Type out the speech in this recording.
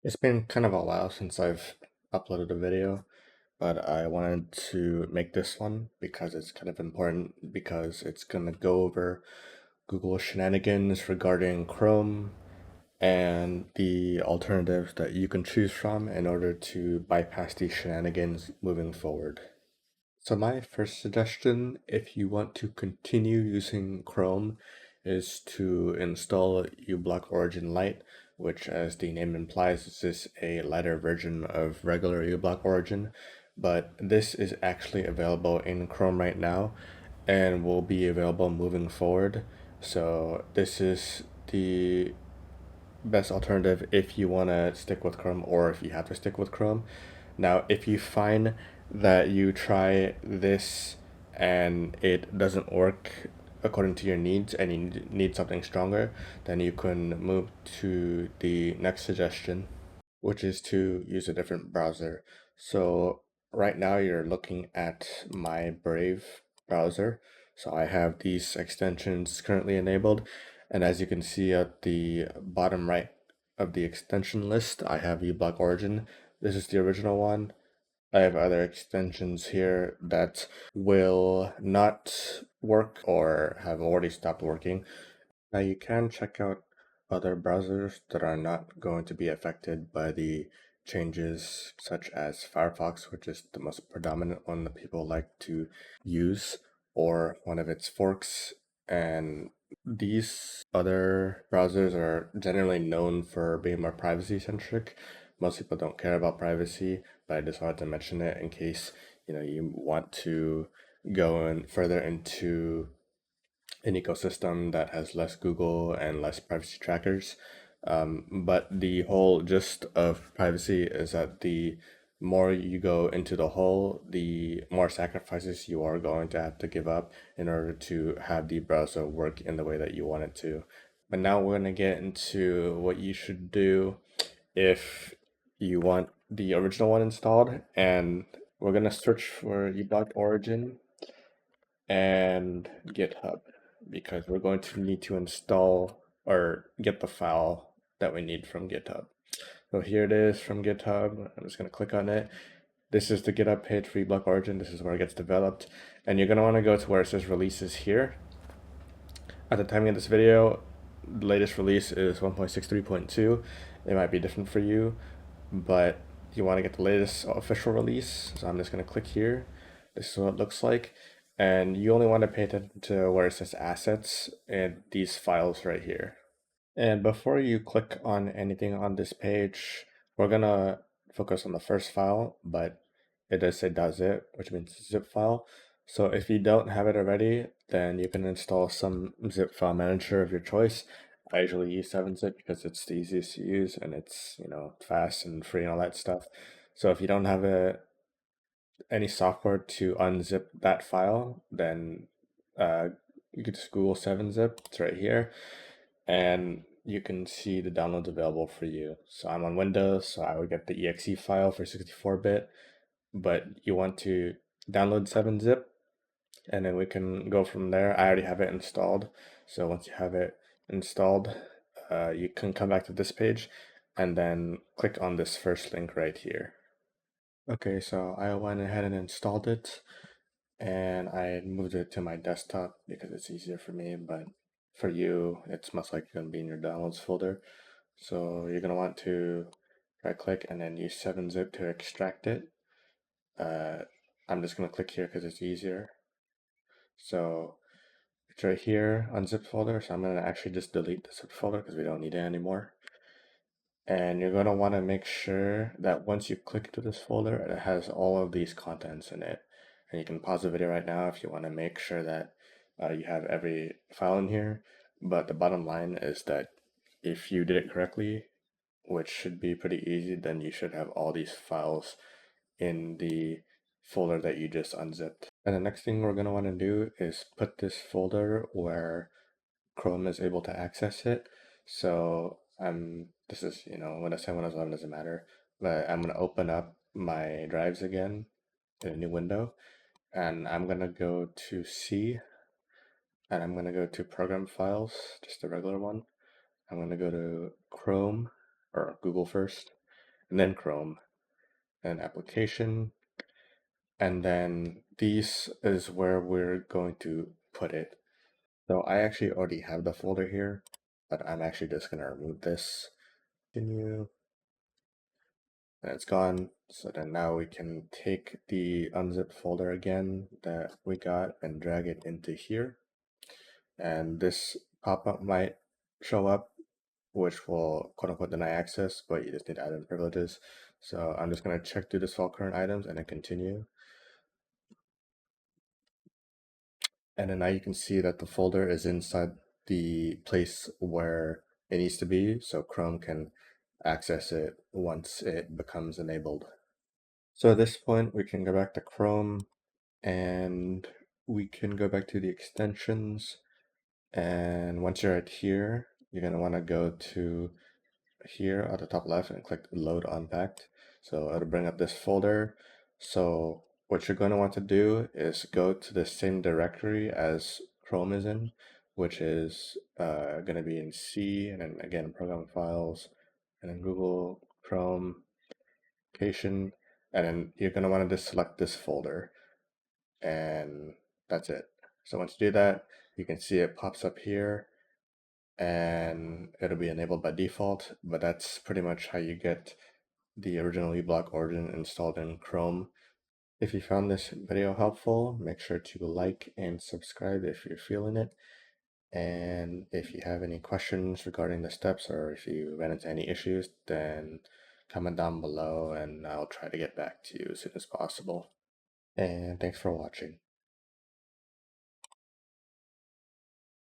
It's been kind of a while since I've uploaded a video, but I wanted to make this one because it's kind of important because it's going to go over Google shenanigans regarding Chrome and the alternatives that you can choose from in order to bypass these shenanigans moving forward. So my first suggestion, if you want to continue using Chrome, is to install uBlock Origin Lite, which, as the name implies, is just a lighter version of regular uBlock Origin. But this is actually available in Chrome right now and will be available moving forward. So this is the best alternative if you want to stick with Chrome or if you have to stick with Chrome. Now, if you find that you try this and it doesn't work according to your needs and you need something stronger, then you can move to the next suggestion, which is to use a different browser. So right now you're looking at my Brave browser. So I have these extensions currently enabled. And as you can see at the bottom right of the extension list, I have uBlock Origin. This is the original one. I have other extensions here that will not work or have already stopped working. Now you can check out other browsers that are not going to be affected by the changes, such as Firefox, which is the most predominant one that people like to use, or one of its forks. And these other browsers are generally known for being more privacy centric. Most people don't care about privacy, but I just wanted to mention it in case you want to go in further into an ecosystem that has less Google and less privacy trackers. But the whole gist of privacy is that the more you go into the hole, the more sacrifices you are going to have to give up in order to have the browser work in the way that you want it to. But now we're going to get into what you should do if you want the original one installed. And we're going to search for uBlock Origin and GitHub because we're going to need to install or get the file that we need from GitHub. So here it is from GitHub. I'm just going to click on it. This is the GitHub page for uBlock Origin. This is where it gets developed. And you're going to want to go to where it says releases here. At the timing of this video, the latest release is 1.63.2. It might be different for you, but you want to get the latest official release. So I'm just going to click here. This is what it looks like. And you only want to pay attention to where it says assets and these files right here. And before you click on anything on this page, we're gonna focus on the first file, but it does say .zip, which means zip file. So if you don't have it already, then you can install some zip file manager of your choice. I usually use 7-zip because it's the easiest to use and it's fast and free and all that stuff. So if you don't have any software to unzip that file, then you could just Google 7-zip. It's right here, and you can see the downloads available for you. So I'm on Windows, so I would get the exe file for 64-bit, but you want to download 7-zip, and then we can go from there. I already have it installed, so once you have it installed, you can come back to this page and then click on this first link right here. Okay, so I went ahead and installed it, and I moved it to my desktop because it's easier for me, but for you, it's most likely going to be in your downloads folder. So you're going to want to right click and then use 7-zip to extract it. I'm just going to click here because it's easier. So it's right here, unzip folder. So I'm going to actually just delete the zip folder because we don't need it anymore. And you're going to want to make sure that once you click to this folder, it has all of these contents in it. And you can pause the video right now if you want to make sure that you have every file in here. But the bottom line is that if you did it correctly, which should be pretty easy, then you should have all these files in the folder that you just unzipped. And the next thing we're going to want to do is put this folder where Chrome is able to access it. So this is, when I say Windows 11 doesn't matter, but I'm going to open up my drives again in a new window, and I'm going to go to C, and I'm going to go to Program Files, just the regular one. I'm going to go to Chrome or Google first, and then Chrome, and application, and then these is where we're going to put it. So I actually already have the folder here, but I'm actually just gonna remove this. Continue, and it's gone. So then now we can take the unzipped folder again that we got and drag it into here. And this pop-up might show up, which will quote unquote deny access, but you just need admin privileges. So I'm just gonna check through this all current items and then continue. And then now you can see that the folder is inside the place where it needs to be, so Chrome can access it once it becomes enabled. So at this point, we can go back to Chrome and we can go back to the extensions. And once you're at here, you're going to want to go to here at the top left and click load unpacked. So it'll bring up this folder. So what you're going to want to do is go to the same directory as Chrome is in, which is going to be in C, and then again program files, and then Google Chrome location, and then you're going to want to just select this folder, and that's it. So once you do that, you can see it pops up here and it'll be enabled by default, but that's pretty much how you get the original uBlock origin installed in Chrome. If you found this video helpful, make sure to like and subscribe if you're feeling it. And if you have any questions regarding the steps or if you ran into any issues, then comment down below and I'll try to get back to you as soon as possible. And thanks for watching.